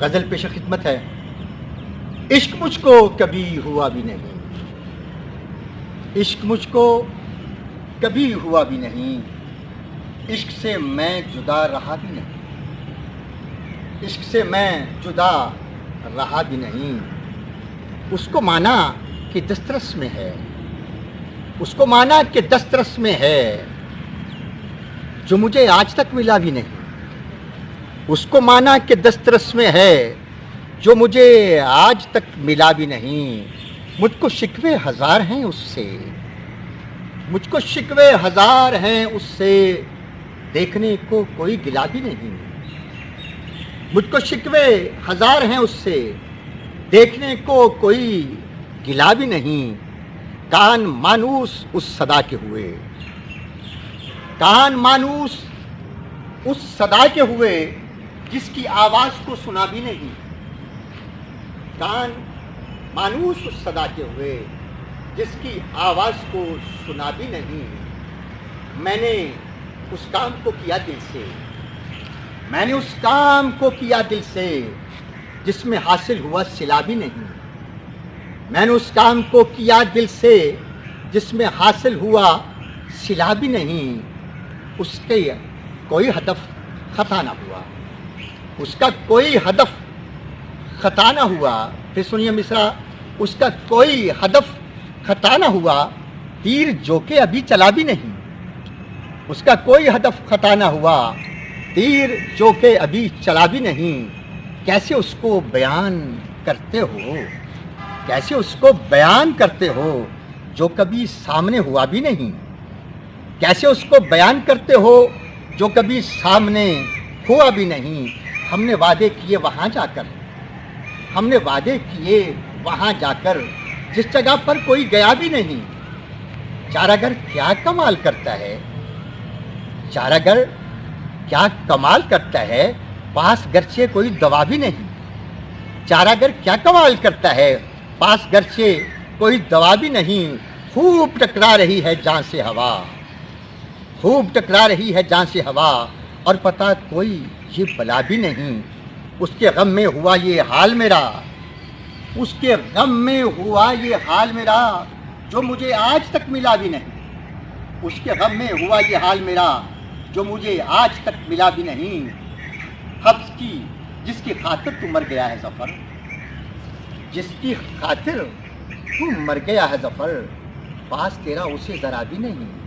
غزل پیش خدمت ہے۔ عشق مجھ کو کبھی ہوا بھی نہیں، عشق مجھ کو کبھی ہوا بھی نہیں، عشق سے میں جدا رہا بھی نہیں، عشق سے میں جدا رہا بھی نہیں۔ اس کو مانا کہ دسترس میں ہے، اس کو مانا کہ دسترس میں ہے، جو مجھے آج تک ملا بھی نہیں، اس کو مانا کہ دسترس میں ہے، جو مجھے آج تک ملا بھی نہیں۔ مجھ کو شکوے ہزار ہیں اس سے، مجھ کو شکوے ہزار ہیں اس سے، دیکھنے کو کوئی گلا بھی نہیں۔ مجھ کو شکوے ہزار ہیں اس سے، دیکھنے کو کوئی گلا بھی نہیں۔ کان مانوس اس صدا کے ہوئے، کان مانوس اس صدا کے ہوئے، جس کی آواز کو سنا بھی نہیں۔ کان مانوس اس صدا کے ہوئے، جس کی آواز کو سنا بھی نہیں۔ میں نے اس کام کو کیا دل سے، میں نے اس کام کو کیا دل سے، جس میں حاصل ہوا صلہ بھی نہیں۔ میں نے اس کام کو کیا دل سے، جس میں حاصل ہوا صلہ بھی نہیں۔ اس کے کوئی ہدف خطا نہ ہوا، اس کا کوئی ہدف خطا نہ ہوا۔ پھر سنیے مصرع، اس کا کوئی ہدف خطا نہ ہوا، تیر جو کہ ابھی چلا بھی نہیں۔ اس کا کوئی ہدف خطا نہ ہوا، تیر جو کہ ابھی چلا بھی نہیں۔ کیسے اس کو بیان کرتے ہو، کیسے اس کو بیان کرتے ہو، جو کبھی سامنے ہوا بھی نہیں۔ کیسے اس کو بیان کرتے ہو، جو کبھی سامنے ہوا بھی نہیں۔ ہم نے وعدے کیے وہاں جا کر، ہم نے وعدے کیے وہاں جا کر، جس جگہ پر کوئی گیا بھی نہیں۔ چارہ گر کیا کمال کرتا ہے، چارہ گر کیا کمال کرتا ہے، پاس گرچہ کوئی دوا بھی نہیں۔ چارہ گر کیا کمال کرتا ہے، پاس گرچہ کوئی دوا بھی نہیں۔ خوب ٹکرا رہی ہے جان سے ہوا، خوب ٹکرا رہی ہے جان سے ہوا، اور پتہ کوئی یہ بلا بھی نہیں۔ اس کے غم میں ہوا یہ حال میرا، اس کے غم میں ہوا یہ حال میرا، جو مجھے آج تک ملا بھی نہیں۔ اس کے غم میں ہوا یہ حال میرا، جو مجھے آج تک ملا بھی نہیں۔ حبس کی جس کی خاطر تو مر گیا ہے ظفر، جس کی خاطر تو مر گیا ہے ظفر، پاس تیرا اسے ذرا بھی نہیں۔